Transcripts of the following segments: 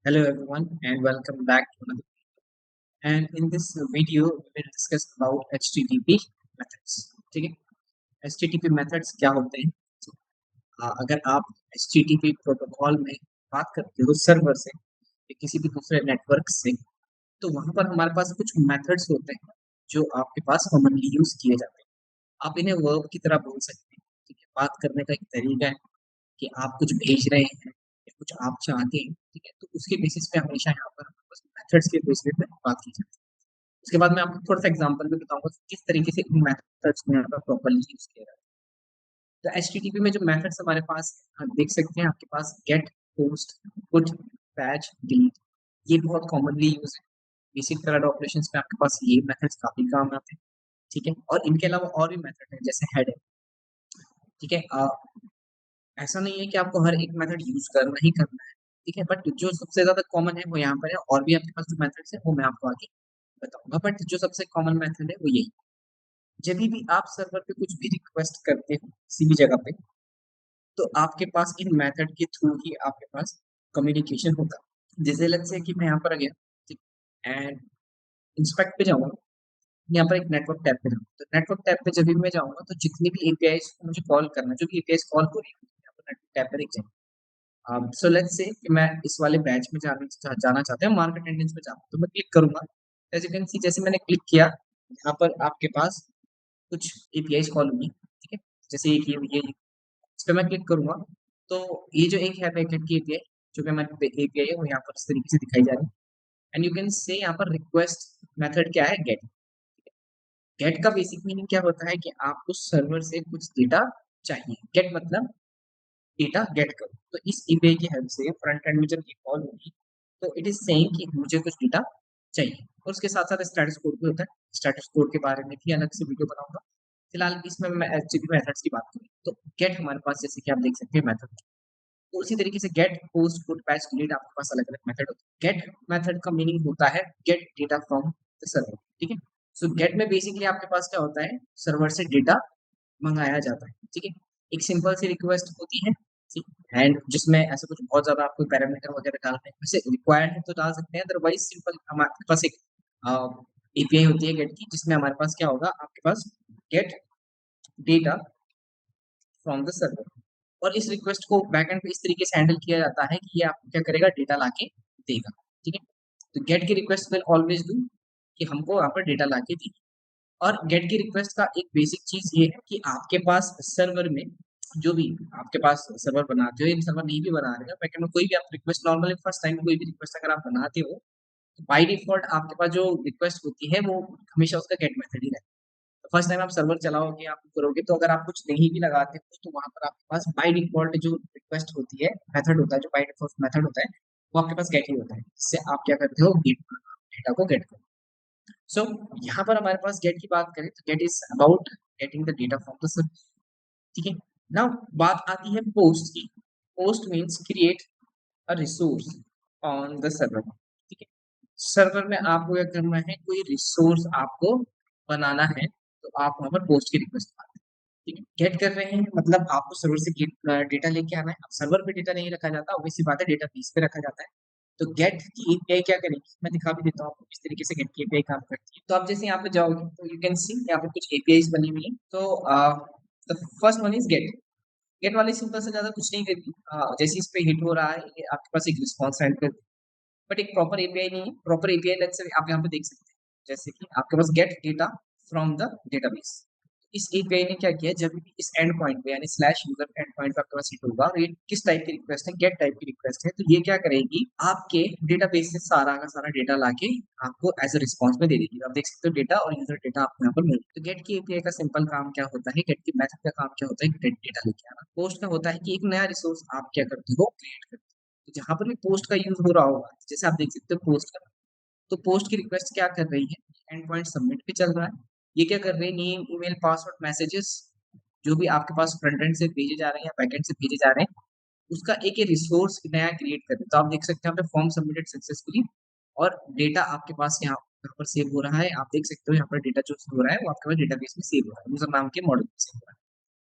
Hello everyone and welcome back to another. And in this video, we will discuss about HTTP methods. ठीक है, HTTP methods क्या होते हैं? अगर आप HTTP प्रोटोकॉल में बात करते हो सर्वर से या किसी भी दूसरे नेटवर्क से, तो वहां पर हमारे पास कुछ मेथड्स होते हैं जो आपके पास कॉमनली यूज किए जाते हैं। आप इन्हें वर्ब की तरह बोल सकते हैं। ठीक है, बात करने का एक तरीका है कि आप कुछ भेज रहे हैं या कुछ आप चाहते हैं। ठीक है, तो उसके बेसिस पे हमेशा यहाँ पर हमारे पास मेथड्स के बेसिस पे बात की जाती है। उसके बाद मैं आपको थोड़ा सा एग्जांपल भी बताऊंगा कि किस तरीके से इन मेथड्स को यहाँ पर प्रॉपर्ली यूज किया जाता है। तो एचटीटीपी में जो मेथड्स हमारे पास आप देख सकते हैं, आपके पास get, post, put, patch, delete, ये बहुत कॉमनली यूज है। बेसिक थ्रेड ऑपरेशंस में आपके पास ये मेथड्स काफी काम आते हैं। ठीक है, और इनके अलावा और भी मेथड है जैसे हेड है। ठीक है, ऐसा नहीं है कि आपको हर एक मेथड यूज करना ही करना है। ठीक है, बट जो सबसे ज्यादा कॉमन है वो यहाँ पर है, और भी आपके पास जो मेथड्स है वो मैं आपको आगे बताऊंगा, बट जो सबसे कॉमन मेथड है वो यही। जब भी आप सर्वर पे कुछ भी रिक्वेस्ट करते हो किसी भी जगह पे, तो आपके पास इन मेथड के थ्रू ही आपके पास कम्युनिकेशन होता है। जैसे लेट्स से कि मैं यहाँ पर आ गया, ठीक, एंड इंस्पेक्ट पे जाऊंगा, यहाँ पर एक नेटवर्क टैब पे जाऊंगा, तो नेटवर्क टैब पे जब भी मैं जाऊंगा तो जितनी भी एपीआई मुझे कॉल करना है, जो भी एपीआई कॉल हो रही है यहाँ पर नेटवर्क टैब पे दिख जाएंगे। सो लेट्स से कि मैं इस वाले बैच में जाना चाहते हैं, मार्केट अटेंडेंस में जाना, तो मैं क्लिक करूंगा। एज यू कैन सी, जैसे मैंने क्लिक किया, यहाँ पर आपके पास कुछ एपीआई कॉल होंगी। ठीक है, जैसे ये इस पर मैं क्लिक करूंगा, तो ये जो एक है पैकेट की एपीआई, जो कि हमारी एपीआई है, वो यहाँ पर इस तरीके से दिखाई जा रही है। एंड यू कैन से यहाँ पर रिक्वेस्ट मेथड क्या है, गेट। गेट का बेसिक मीनिंग क्या होता है कि आपको सर्वर से कुछ डेटा चाहिए। गेट मतलब डेटा गेट करो। तो इस ईमेल की हेल्प से फ्रंट एंड में जब ये कॉल होगी, तो इट इज सेइंग कि मुझे कुछ डेटा चाहिए। और उसके साथ साथ स्टेटस कोड भी होता है। स्टेटस कोड के बारे में भी अलग से वीडियो बनाऊंगा। फिलहाल इसमें मैं एचटीटीपी मेथड्स की बात करूँ तो गेट हमारे पास, जैसे कि आप देख सकते हैं, मेथड। तो उसी तरीके से get, post, put, patch, delete आपके पास अलग अलग मेथड होते हैं। गेट मेथड का मीनिंग होता है gate data from the server. ठीक है, सो गेट में बेसिकली आपके पास क्या होता है, सर्वर से डेटा मंगाया जाता है। ठीक है, एक सिंपल सी रिक्वेस्ट होती है। ठीक, एंड जिसमें ऐसा कुछ बहुत ज्यादा आपको पैरामीटर वगैरह डालने हैं, वैसे रिक्वायर्ड है तो डाल सकते हैं, अदरवाइज सिंपल हमारे पास एक एपीआई होती है गेट की, जिसमें हमारे पास क्या होगा, आपके पास get data from the server. और इस रिक्वेस्ट को बैकएंड पे इस तरीके से हैंडल किया जाता है कि ये आपको क्या करेगा, डेटा लाके देगा। ठीक है, तो गेट की रिक्वेस्ट विल ऑलवेज डू कि हमको यहाँ पर डेटा लाके दी। और गेट की रिक्वेस्ट का एक बेसिक चीज ये है कि आपके पास सर्वर में जो भी आपके पास सर्वर बनाते हो, इन सर्वर नहीं भी बना रहे हो, बैकएंड में कोई भी आप रिक्वेस्ट, नॉर्मली फर्स्ट टाइम कोई भी रिक्वेस्ट अगर आप बनाते हो, तो बाय डिफॉल्ट आपके पास जो रिक्वेस्ट होती है वो हमेशा उसका गेट मेथड ही रहता है। फर्स्ट टाइम आप सर्वर चलाओगे, आप करोगे, तो अगर आप कुछ नहीं भी लगाते हो, तो वहां पर आपके पास बाय डिफॉल्ट जो रिक्वेस्ट होती है, मेथड होता है, जो बाय डिफॉल्ट मेथड होता है, वो आपके पास गेट ही होता है, जिससे आप क्या करते हो, गेट डेटा को गेट करो। सो यहाँ पर हमारे पास गेट की बात करें तो get is about getting the data from the server. ठीक है, नाउ बात आती है पोस्ट की। Post means create a resource on the server. ठीक है, सर्वर में आपको क्या करना है, कोई रिसोर्स आपको बनाना है, तो आप वहां पर पोस्ट की रिक्वेस्ट पाते हैं। ठीक है, गेट कर रहे हैं मतलब आपको सर्वर से डेटा लेके आना है। अब सर्वर पे डेटा नहीं रखा जाता, obvious सी बात है, डेटा बेस पे रखा जाता है। तो गेट की एपीआई क्या करेगी, मैं दिखा भी देता हूँ आपको किस तरीके से गेट की एपीआई काम करती है। तो आप जैसे यहाँ पे जाओगे तो यू कैन सी यहाँ पर कुछ एपीआई बनी हुई है। तो first one is get. Get वाली सिंपल से ज्यादा कुछ नहीं करती। जैसे इस पे हिट हो रहा है, ये आपके पास एक रिस्पॉन्स सेंड कर, बट एक प्रॉपर एपीआई नहीं है। प्रॉपर एपीआई लेट्स से आप यहाँ पे देख सकते हैं, जैसे कि आपके पास get data from the database. इस एपीआई ने क्या किया, जब भी इस एंड पॉइंट पे यानी स्लैश यूजर एंड पॉइंट पे आपके पास हिट होगा, और ये किस टाइप की रिक्वेस्ट है, गेट टाइप की रिक्वेस्ट है, तो ये क्या करेगी, आपके डेटाबेस से सारा का सारा डेटा लाके आपको एज अ रिस्पॉन्स में दे देगी। आप देख सकते हो डेटा और यूजर डेटा आपको यहाँ पर मिल। तो गेट की एपीआई का सिंपल काम क्या होता है, गेट की मेथड का काम क्या होता है, गेट डेटा लेके आना। पोस्ट का होता है कि एक नया रिसोर्स आप क्या करते हो, क्रिएट करते हो। तो जहां पर भी पोस्ट का यूज हो रहा होगा, जैसे आप देख सकते हो पोस्ट का, तो पोस्ट की रिक्वेस्ट क्या कर रही है, एंड पॉइंट सबमिट पे चल रहा है। ये क्या कर रही है, नेम, ईमेल, पासवर्ड, मैसेजेस, जो भी आपके पास फ्रंट एंड से भेजे जा रहे हैं या बैक एंड से भेजे जा रहे हैं, उसका एक रिसोर्स नया क्रिएट कर रहे हैं। तो आप देख सकते हैं यहाँ पे फॉर्म सबमिटेड सक्सेसफुली, और डेटा आपके पास यहाँ पर सेव हो रहा है। आप देख सकते हो यहाँ पर डेटा जो हो रहा है वो आपके पास डेटाबेस में सेव हो रहा है, यूजर नाम के मॉडल में सेव हो रहा है।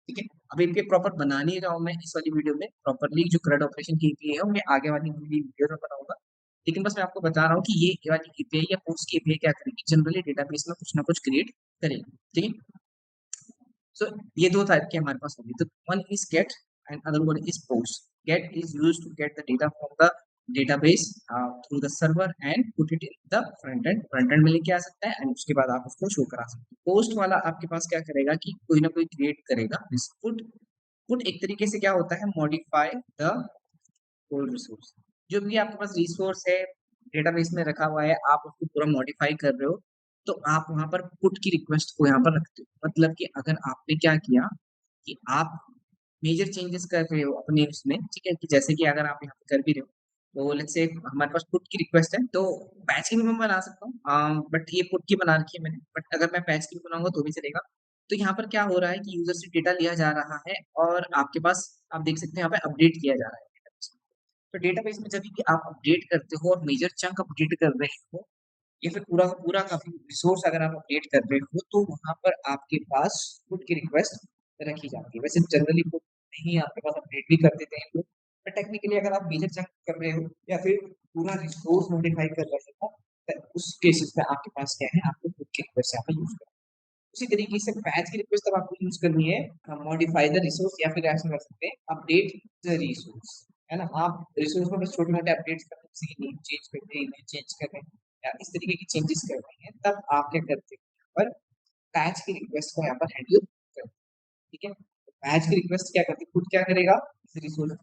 ठीक है, अब इनके प्रॉपर बना नहीं रहा हूँ मैं इस वाली वीडियो में, प्रॉपरली जो CRUD ऑपरेशन की है मैं आगे वाली वीडियो में बनाऊंगा। लेकिन बस मैं आपको बता रहा हूँ कि ये वाली एपीआई या पोस्ट की एपीआई क्या करेगी, जनरली डेटाबेस में कुछ ना कुछ क्रिएट करेगी। ठीक है, सो ये दो टाइप के हमारे पास होंगे। तो one is get and other one is post. Get is used to get the data from the database through the server and put it in the front end में लेके आ सकता है, एंड उसके बाद आप उसको शो करा सकते हैं। पोस्ट वाला आपके पास क्या करेगा कि कोई ना कोई क्रिएट करेगा। पुट पुट एक तरीके से क्या होता है, मॉडिफाई द होल रिसोर्स। जो भी आपके पास रिसोर्स है डेटाबेस में रखा हुआ है, आप उसको पूरा मॉडिफाई कर रहे हो, तो आप वहां पर पुट की रिक्वेस्ट को यहाँ पर रखते हो। मतलब कि अगर आपने क्या किया कि आप मेजर चेंजेस कर रहे हो अपने उसमें, ठीक है, कि जैसे कि अगर आप यहाँ पे कर भी रहे हो, तो लेट्स से हमारे पास पुट की रिक्वेस्ट है, तो पैच की भी मैं बना सकता हूँ, बट ये पुट की बना रखी है मैंने। बट अगर मैं पैच की भी बनाऊंगा तो भी चलेगा। तो यहाँ पर क्या हो रहा है कि यूजर से डेटा लिया जा रहा है, और आपके पास आप देख सकते हैं यहाँ पे अपडेट किया जा रहा है। तो डेटाबेस में जब भी आप अपडेट करते हो और मेजर चंक अपडेट कर रहे हो, या फिर पूरा का पूरा काफी रिसोर्स अगर आप अपडेट कर रहे हो, तो वहां पर आपके पास पुट की रिक्वेस्ट रखी जाती है। वैसे जनरली पुट नहीं आपके पास अपडेट भी कर देते हैं लोग, पर टेक्निकली अगर आप मेजर चंक कर रहे हो या फिर पूरा रिसोर्स मॉडिफाई कर रहे हो, तो उस केसेस में आपके पास क्या है, आपको पुट की रिक्वेस्ट यहाँ पर यूज करना है। उसी तरीके से पैच की रिक्वेस्ट तब आपको यूज करनी है, मॉडिफाई द रिसोर्स, या फिर ऐसा कर सकते हैं अपडेट द रिसोर्स। है ना, आप रिसोर्स में बस छोटे मोटे अपडेट्स कर रहे हैं, नेम चेंज कर रहे हैं, इमेज चेंज कर रहे हैं, या इस तरीके की चेंजेस कर रहे हैं, तब आप क्या करते हैं, यहाँ पर पैच की रिक्वेस्ट को यहाँ पर हैंडल करते हैं। ठीक है, पैच की रिक्वेस्ट क्या करती है, खुद क्या करेगा, इस रिसोर्स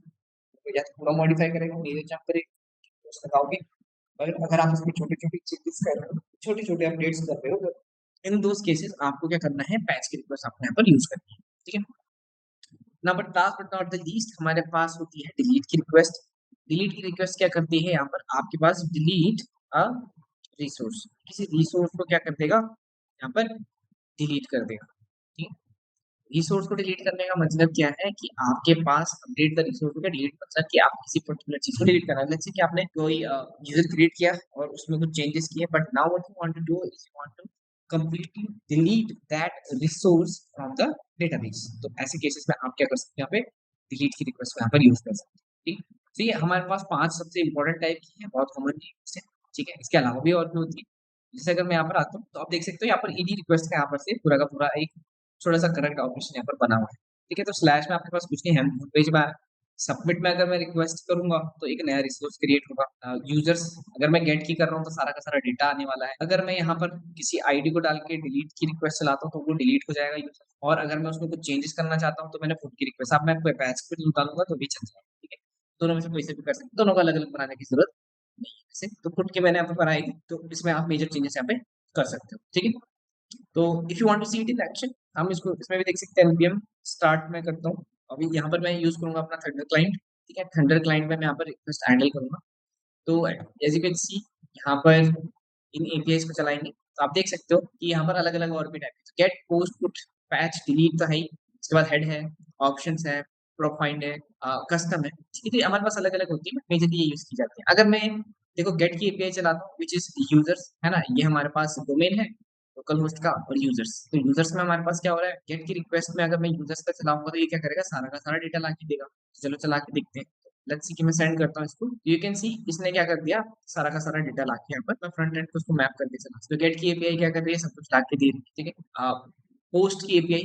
को या तो पूरा मॉडिफाई करेगा, मेरे जंप करेगा, उसका लगाओगे। और अगर आप इसमें छोटे छोटे चेंजेस कर रहे हो, छोटे छोटे अपडेट्स कर रहे हो, इन दोज केसेस आपको क्या करना है, पैच की रिक्वेस्ट आपको यहाँ पर यूज करनी है। ठीक है ना, but last but not the least हमारे पास होती है डिलीट की रिक्वेस्ट। डिलीट की रिक्वेस्ट क्या करती है, यहाँ पर आपके पास डिलीट अ रिसोर्स, किसी रिसोर्स को क्या कर देगा, यहाँ पर डिलीट कर देगा। ठीक है, रिसोर्स को डिलीट करने का मतलब क्या है कि आपके पास अपडेट द रिसोर्स का डिलीट मतलब कि आप किसी पर्टिकुलर चीज को डिलीट करना है। जैसे कि आपने कोई यूजर क्रिएट किया और उसमें कुछ चेंजेस किए, but now what you want to do is you want to completely delete that resource from the database। तो ऐसे केसेस में आप क्या कर सकते हैं, यहाँ पे डिलीट की रिक्वेस्ट को यहाँ पर यूज कर सकते हैं। ठीक, तो ये हमारे पास 5 सबसे इंपॉर्टेंट टाइप की है, बहुत कॉमन है। ठीक है, इसके अलावा भी और भी होती है। जैसे अगर मैं यहाँ पर आता हूँ, तो आप देख सकते हो यहाँ पर ईडी रिक्वेस्ट का यहाँ पर से पूरा का पूरा एक थोड़ा सा करंट ऑपरेशन यहाँ पर बना हुआ है। ठीक है, तो स्लैश में आपके पास कुछ नहीं है, होम पेज में सबमिट में अगर मैं रिक्वेस्ट करूंगा तो एक नया रिसोर्स क्रिएट होगा। यूजर्स अगर मैं गेट की कर रहा हूँ तो सारा का सारा डेटा आने वाला है। अगर मैं यहाँ पर किसी आईडी को डाल के डिलीट की रिक्वेस्ट चलाता हूँ तो वो डिलीट हो जाएगा यूजर। और अगर मैं उसमें कुछ चेंजेस करना चाहता हूँ तो मैंने पुट की रिक्वेस्ट, अब मैं पैच पे डालूंगा तो भी चल जाएगा। ठीक है, दोनों में से कोई से भी कर सकते, दोनों को अलग अलग बनाने की जरूरत नहीं है। वैसे तो पुट के मैंने यहाँ पर बनाई थी, तो इसमें आप मेजर चेंजेस यहाँ पे कर सकते हो। ठीक है, तो if you want to see it in action, हम इसको इसमें भी देख सकते हैं। npm स्टार्ट में करता हूँ, अभी यहाँ पर मैं यूज करूंगा अपना थंडर क्लाइंट। ठीक है, थंडर क्लाइंट में मैं यहाँ पर रिक्वेस्ट हैंडल करूंगा। तो एज यू कैन सी यहाँ पर इन एपीआई को चलाएंगे, तो आप देख सकते हो कि यहाँ पर अलग अलग और भी टाइप है। Get, post, put, patch, delete तो है ही, उसके बाद हेड है, ऑप्शंस है, प्रोफाइंड है, कस्टम है। ठीक है, तो हमारे पास अलग अलग होती है, मेजरली ये यूज की जाती है। अगर मैं देखो गेट की एपीआई चलाता हूँ, विच इज यूजर्स, है ना, ये हमारे पास डोमेन है लोकल होस्ट का, और यूजर्स। तो यूजर्स में हमारे पास क्या हो रहा है, गेट की रिक्वेस्ट में अगर मैं यूजर्स का चलाऊंगा तो ये क्या करेगा, सारा का सारा डेटा ला के देगा। चलो चला के देखते हैं। लेट्स सी कि मैं सेंड करता हूँ इसको, यू कैन सी इसने क्या कर दिया, सारा का सारा डेटा ला के यहाँ पर मैं फ्रंट एंड को उसको मैप करके चला। तो गेट की एपीआई क्या कर रही है, सब कुछ ला के दे रही है। ठीक है, पोस्ट की एपीआई,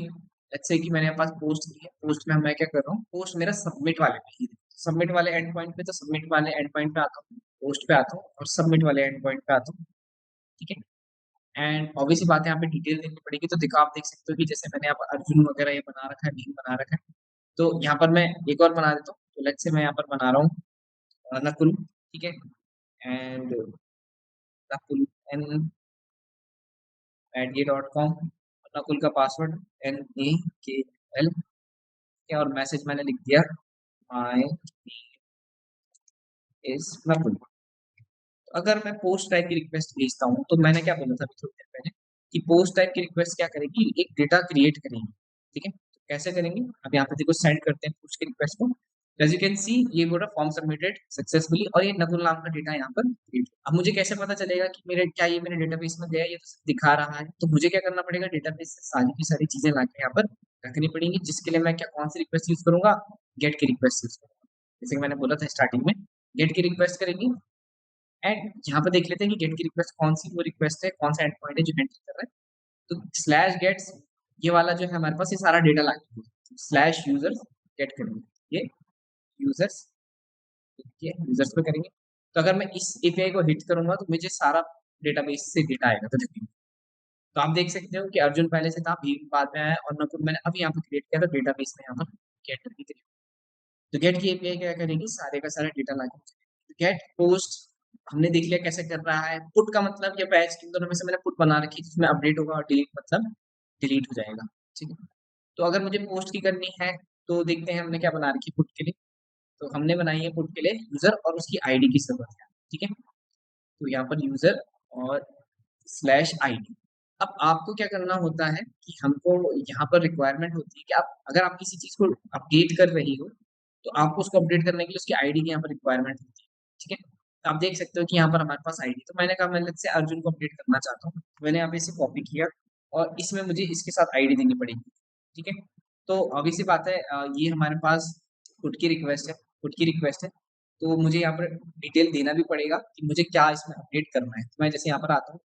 लेट्स से कि मैंने पास पोस्ट की है, पोस्ट में मैं क्या कर रहा हूँ, पोस्ट मेरा सबमिट वाले पे ही है। सबमिट वाले एंड पॉइंट पे, तो सबमिट वाले एंड पॉइंट पे आता हूँ, पोस्ट पे आता हूँ और सबमिट वाले एंड पॉइंट पे आता हूँ। ठीक है, एंड ऑब्वियसली बात है, यहाँ पे डिटेल देनी पड़ेगी। तो देखो आप देख सकते हो कि जैसे मैंने यहाँ पर अर्जुन वगैरह ये बना रखा है, नेम बना रखा है। तो यहाँ पर मैं एक और बना देता हूँ। तो लेट्स से मैं यहाँ पर बना रहा हूँ नकुल। ठीक है, एंड नकुल n@a.com, नकुल का पासवर्ड NAKL, और मैसेज मैंने लिख दिया माय इज नकुल। अगर मैं पोस्ट टाइप की रिक्वेस्ट भेजता हूँ, तो मैंने क्या बोला था अभी थोड़ी देर पहले कि पोस्ट टाइप की रिक्वेस्ट क्या करेगी, एक डेटा क्रिएट करेगी। ठीक है, तो कैसे करेंगे, अब यहाँ पे देखो सेंड करते हैं पोस्ट की रिक्वेस्ट को। एज यू कैन सी ये बोला फॉर्म सबमिटेड सक्सेसफुली, और ये नकुल नाम का डेटा यहाँ पर क्रिएट। अब मुझे कैसे पता चलेगा कि मेरे क्या ये मेरे डेटाबेस में गया, ये तो सिर्फ दिखा रहा है। तो मुझे क्या करना पड़ेगा, डेटाबेस से सारी की सारी चीजें लाके यहाँ पर रखनी पड़ेंगी, जिसके लिए मैं क्या कौन सी रिक्वेस्ट यूज करूंगा, गेट की रिक्वेस्ट यूज करूंगा। जैसे कि मैंने बोला था स्टार्टिंग में, गेट की रिक्वेस्ट करेंगे, एंड यहाँ पे देख लेते हैं कि गेट की रिक्वेस्ट कौन सी वो रिक्वेस्ट है, कौन सा एंड पॉइंट है जो हैंडल कर रहा है। तो स्लैश गेट्स ये वाला जो है हमारे पास ये सारा डेटा ला के स्लैश यूजर्स गेट करेंगे, ये यूजर्स, ये यूजर्स पे करेंगे। तो अगर मैं इस एपीआई को हिट करूंगा तो मुझे सारा डेटाबेस से डेटा आएगा। तो देखिए, तो आप देख सकते हो कि अर्जुन पहले से था, भीम बाद में आया और नकुल मैंने अभी यहाँ पे क्रिएट किया, तो डेटाबेस में यहाँ पर गेट करके क्रिएट। तो गेट की एपीआई क्या करेगी, सारे का सारा डेटा ला के गेट पोस्ट हमने देख लिया कैसे कर रहा है। पुट का मतलब ये बैच इन दोनों में से मैंने पुट बना रखी है जिसमें अपडेट होगा और डिलीट मतलब डिलीट हो जाएगा। ठीक है, तो अगर मुझे पोस्ट की करनी है तो देखते हैं हमने क्या बना रखी है पुट के लिए। तो हमने बनाई है पुट के लिए यूजर और उसकी आईडी की जरूरत है। ठीक है, तो यहाँ पर यूजर और स्लैश आईडी। अब आपको क्या करना होता है कि हमको यहाँ पर रिक्वायरमेंट होती है कि आप अगर आप किसी चीज को अपडेट कर रही हो तो आपको उसको अपडेट करने के लिए उसकी आईडी की यहाँ पर रिक्वायरमेंट होती है। ठीक है, तो आप देख सकते हो कि यहाँ पर हमारे पास आईडी, तो मैंने कहा मैं से अर्जुन को अपडेट करना चाहता हूँ, मैंने यहाँ पे इसे कॉपी किया और इसमें मुझे इसके साथ आईडी देनी पड़ेगी। ठीक है, तो अभी सी बात है, ये हमारे पास खुद की रिक्वेस्ट है, खुद की रिक्वेस्ट है, तो मुझे यहाँ पर डिटेल देना भी पड़ेगा कि मुझे क्या इसमें अपडेट करना है। तो मैं जैसे यहाँ पर आता हूँ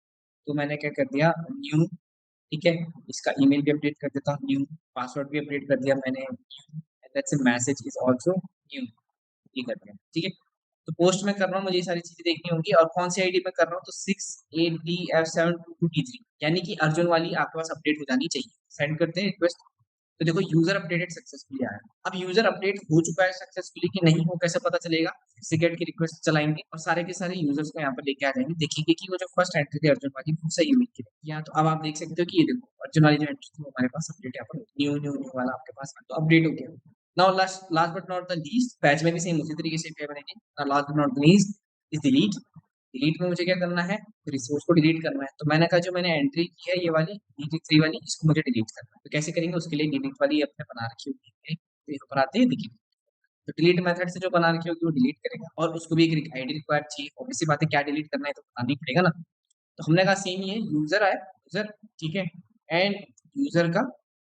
तो मैंने क्या कर दिया, न्यू, ठीक है, इसका ईमेल भी अपडेट कर देता हूँ न्यू, पासवर्ड भी अपडेट कर दिया मैंने, that's a message is also new, ये कर दिया। ठीक है, तो पोस्ट में कर रहा हूँ, मुझे ये सारी चीजें देखनी होंगी और कौन सी आईडी में कर रहा हूँ, तो 6 8 D F 7 2 2 D 3, यानी कि अर्जुन वाली आपके पास अपडेट हो जानी चाहिए। सेंड करते हैं रिक्वेस्ट, तो देखो यूजर अपडेटेड सक्सेसफुली आया। अब यूजर अपडेट हो चुका है सक्सेसफुली कि नहीं, वो कैसे पता चलेगा, सिगरेट की रिक्वेस्ट चलाएंगे और सारे के सारे यूजर्स को यहाँ पर लेके आ जाएंगे, देखेंगे कि वो जो फर्स्ट एंट्री थी अर्जुन वाली वो सही हुई कि नहीं। या तो अब आप देख सकते हो कि ये देखो अर्जुन वाली जो एंट्री थी वो हमारे पास अपडेट यहाँ पर न्यू न्यू न्यू वाला आपके पास तो अपडेट हो गया। Now last last but not the least, patch में भी सेम उसी तरीके से क्या बनेंगे, last but not the least is delete. Delete में मुझे क्या करना है, रिसोर्स को डिलीट करना है। तो मैंने कहा जो मैंने एंट्री की है ये वाली DT3 वाली, इसको मुझे डिलीट करना है। तो कैसे करेंगे, उसके लिए डिलीट वाली अपने बना रखी होगी, तो यहाँ पर आते हैं देखिए, तो डिलीट मेथड से जो बना रखी होगी वो डिलीट करेगा और उसको भी एक आईडी रिक्वायर चाहिए, ऑब्वियसली बात है, क्या डिलीट करना है तो बताना ही पड़ेगा ना। तो हमने कहा सेम ही है, यूजर है यूजर, ठीक है, एंड यूजर का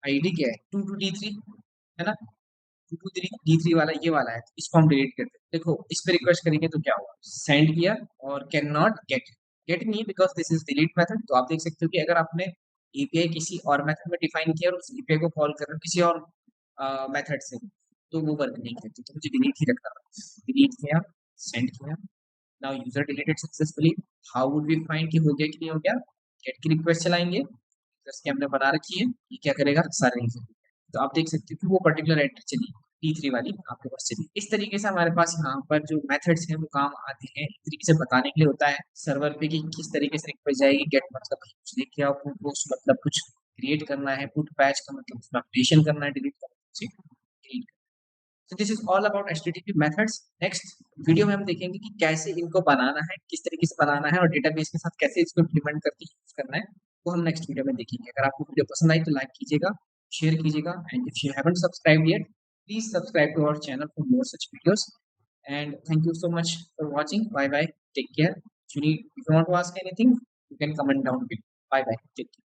आईडी क्या है 22D3, है ना, 22D3 वाला ये वाला है, तो इसको हम डिलीट करते हैं। देखो इस पे रिक्वेस्ट करेंगे तो क्या होगा, सेंड किया और कैन नॉट गेट, गेट नहीं because this is delete method. तो आप देख सकते हो कि अगर आपने एपीआई किसी और मेथड में डिफाइन किया और उस एपीआई को कॉल कर रहे हो किसी और मेथड से, तो वो वर्क नहीं करती, तो मुझे डिलीट ही रखना था। डिलीट किया, सेंड किया, now user deleted successfully. How would we find कि हो गया कि नहीं हो गया, गेट की रिक्वेस्ट चलाएंगे, यूजर्स की हमने बना रखी है, ये क्या करेगा सारे नहीं। तो आप देख सकते हो कि वो पर्टिकुलर एंट्री चली, T3 वाली आपके पास चली। इस तरीके से हमारे पास यहाँ पर जो मेथड्स हैं वो काम आते हैं, इस तरीके से बताने के लिए होता है सर्वर पे कि किस तरीके से रिक्वेस्ट जाएगी। गेट मतलब कुछ लिख के पुट पोस्ट मतलब कुछ क्रिएट करना है, पुट पैच का मतलब उसमें अपडेशन करना है, डिलीट करना है। So this is all about HTTP methods. Next video में हम देखेंगे कि कैसे इनको बनाना है, किस तरीके से बनाना है और डेटाबेस के साथ कैसे इसको इम्प्लीमेंट करके यूज करना है, वो हम नेक्स्ट वीडियो में देखेंगे। अगर आपको वीडियो पसंद आई तो लाइक कीजिएगा, शेयर कीजिएगा, and if you haven't subscribe yet please subscribe to our channel for more such videos. And thank you so much for watching, bye bye, take care. If you want to ask anything you can comment down below. Bye bye, take care.